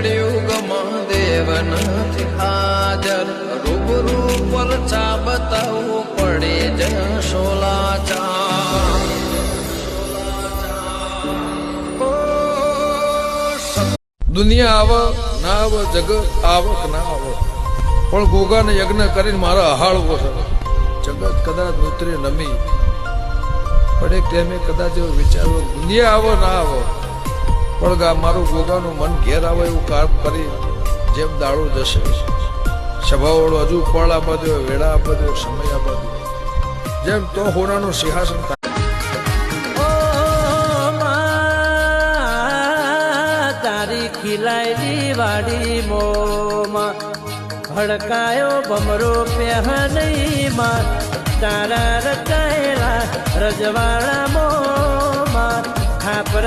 કળિયુગમાં દેવ નથી હાજર, રૂબરૂ પરચા બતાવવું પડે જશોલાચાર. દુનિયા આવ ના આવ, જગત આવક ના આવ, પણ ગોગાને યજ્ઞ કરીને મારા હહાળવો છે. જગત કદાચ ઉતરે નમી, પણ એક ટાઈમે કદાચ એવો વિચારો દુનિયા આવો ના આવો, પણ મારું ગોગાનું મન ઘેર આવે એવું કામ કરી જેમ દાડો જશે. સભાવાળો હજુ પળ આપવા દો, વેળા આપવા દો, સમય આપવા દો, જેમ તો હોનાનું સિંહાસન થાય. તારી ખીલાયેલી વાડી મોમાં ભડકાયો ભમરો પહેનઈમાં, તારા રચાયેલા રજવાડા મોમાં